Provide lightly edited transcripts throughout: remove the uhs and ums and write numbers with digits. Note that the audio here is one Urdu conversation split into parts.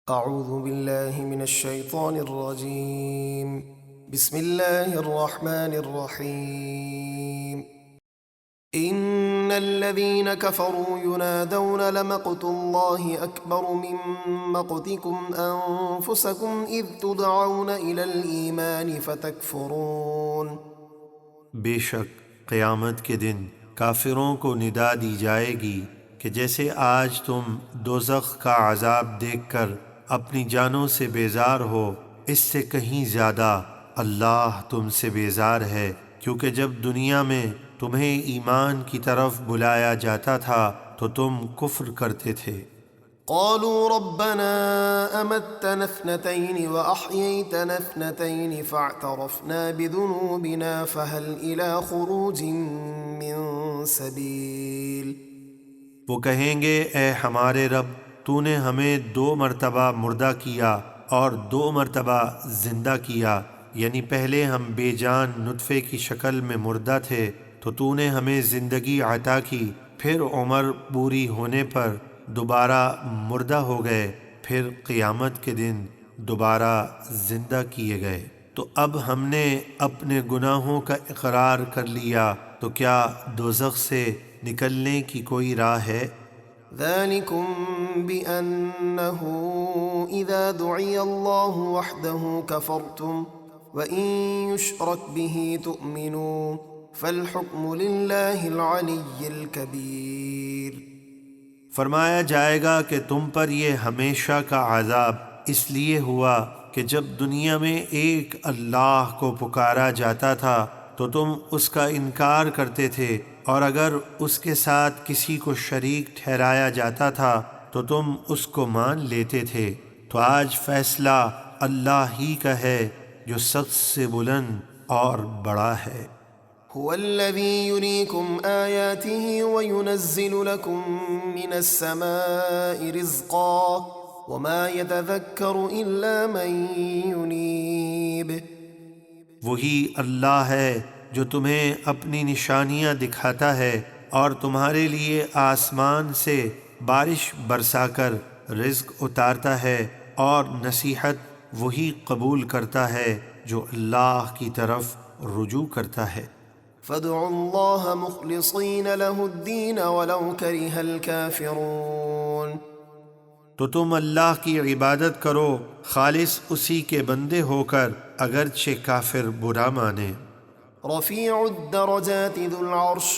اعوذ باللہ من الشیطان الرجیم بسم اللہ الرحمن الرحیم ان الذین کفروا ینادون لمقت اللہ اکبر من مقتکم انفسکم اذ تدعون الی الایمان فتکفرون۔ بے شک قیامت کے دن کافروں کو ندا دی جائے گی کہ جیسے آج تم دوزخ کا عذاب دیکھ کر اپنی جانوں سے بیزار ہو، اس سے کہیں زیادہ اللہ تم سے بیزار ہے، کیونکہ جب دنیا میں تمہیں ایمان کی طرف بلایا جاتا تھا تو تم کفر کرتے تھے۔ قالوا ربنا امتنا اثنتين واحييتنا اثنتين فاعترفنا بذنوبنا فهل الى خروج من سبيل۔ وہ کہیں گے اے ہمارے رب، تو نے ہمیں 2 مرتبہ مردہ کیا اور 2 مرتبہ زندہ کیا، یعنی پہلے ہم بے جان نطفے کی شکل میں مردہ تھے تو نے ہمیں زندگی عطا کی، پھر عمر پوری ہونے پر دوبارہ مردہ ہو گئے، پھر قیامت کے دن دوبارہ زندہ کیے گئے، تو اب ہم نے اپنے گناہوں کا اقرار کر لیا، تو کیا دوزخ سے نکلنے کی کوئی راہ ہے؟ ذلكم بأنه إذا دعي الله وحده كفرتم وإن يشرك به تؤمنوا فالحكم لله العلي الكبير۔ فرمایا جائے گا کہ تم پر یہ ہمیشہ کا عذاب اس لیے ہوا کہ جب دنیا میں ایک اللہ کو پکارا جاتا تھا تو تم اس کا انکار کرتے تھے، اور اگر اس کے ساتھ کسی کو شریک ٹھہرایا جاتا تھا تو تم اس کو مان لیتے تھے، تو آج فیصلہ اللہ ہی کا ہے جو سب سے بلند اور بڑا ہے۔ هو الذي يريكم آياته وينزل لكم من السماء رزقا وما يتذكر إلا من ينيب۔ وہی اللہ ہے جو تمہیں اپنی نشانیاں دکھاتا ہے اور تمہارے لیے آسمان سے بارش برسا کر رزق اتارتا ہے، اور نصیحت وہی قبول کرتا ہے جو اللہ کی طرف رجوع کرتا ہے۔ فادعوا الله مخلصين له الدين ولو كره الكافرون۔ تو تم اللہ کی عبادت کرو خالص اسی کے بندے ہو کر، اگرچہ کافر برا مانے۔ رفيع الدرجات ذو العرش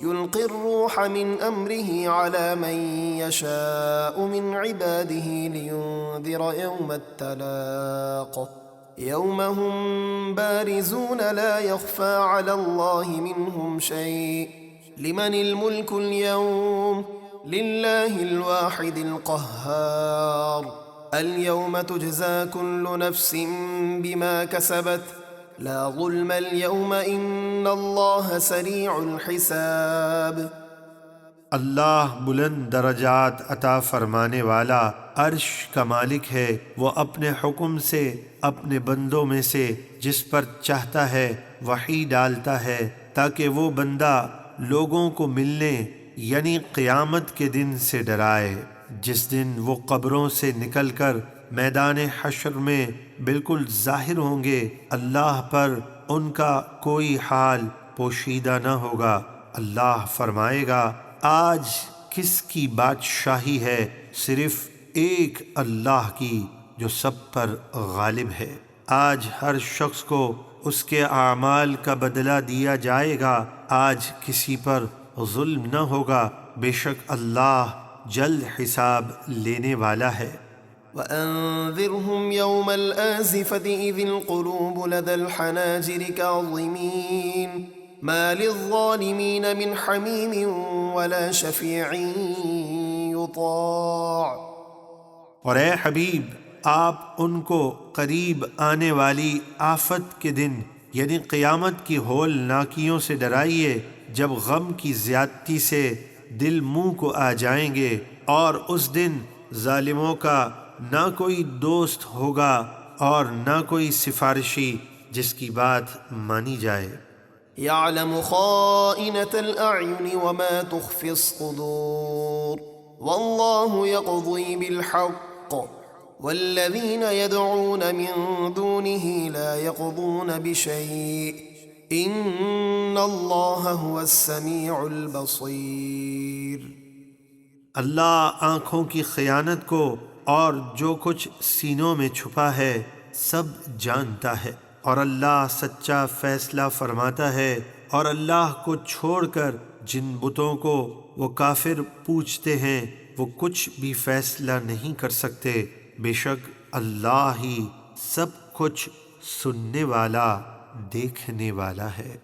يلقي الروح من أمره على من يشاء من عباده لينذر يوم التلاق يوم هم بارزون لا يخفى على الله منهم شيء لمن الملك اليوم لله الواحد القهار اليوم تجزى كل نفس بما كسبت لا ظلم اليوم ان اللہ سریع الحساب۔ اللہ بلند درجات عطا فرمانے والا عرش کا مالک ہے، وہ اپنے حکم سے اپنے بندوں میں سے جس پر چاہتا ہے وحی ڈالتا ہے تاکہ وہ بندہ لوگوں کو ملنے یعنی قیامت کے دن سے ڈرائے، جس دن وہ قبروں سے نکل کر میدان حشر میں بالکل ظاہر ہوں گے، اللہ پر ان کا کوئی حال پوشیدہ نہ ہوگا۔ اللہ فرمائے گا آج کس کی بادشاہی ہے؟ صرف ایک اللہ کی جو سب پر غالب ہے۔ آج ہر شخص کو اس کے اعمال کا بدلہ دیا جائے گا، آج کسی پر ظلم نہ ہوگا، بے شک اللہ جلد حساب لینے والا ہے۔ وَأَنذِرْهُمْ يَوْمَ الْآزِفَةِ إِذِ الْقُلُوبُ لَدَى الْحَنَاجِرِ كَاظِمِينَ مَا لِلظَّالِمِينَ مِنْ حَمِيمٍ وَلَا شَفِيعٍ يُطَاعُ۔ اور اے حبیب، آپ ان کو قریب آنے والی آفت کے دن یعنی قیامت کی ہولناکیوں سے ڈرائیے، جب غم کی زیادتی سے دل منہ کو آ جائیں گے، اور اس دن ظالموں کا نہ کوئی دوست ہوگا اور نہ کوئی سفارشی جس کی بات مانی جائے۔ يعلم خائنة الأعين وما تخفي الصدور والله يقضي بالحق والذين يدعون من دونه لا يقضون بشيء إن الله هو السميع البصير۔ اللہ آنکھوں کی خیانت کو اور جو کچھ سینوں میں چھپا ہے سب جانتا ہے، اور اللہ سچا فیصلہ فرماتا ہے، اور اللہ کو چھوڑ کر جن بتوں کو وہ کافر پوجتے ہیں وہ کچھ بھی فیصلہ نہیں کر سکتے، بے شک اللہ ہی سب کچھ سننے والا دیکھنے والا ہے۔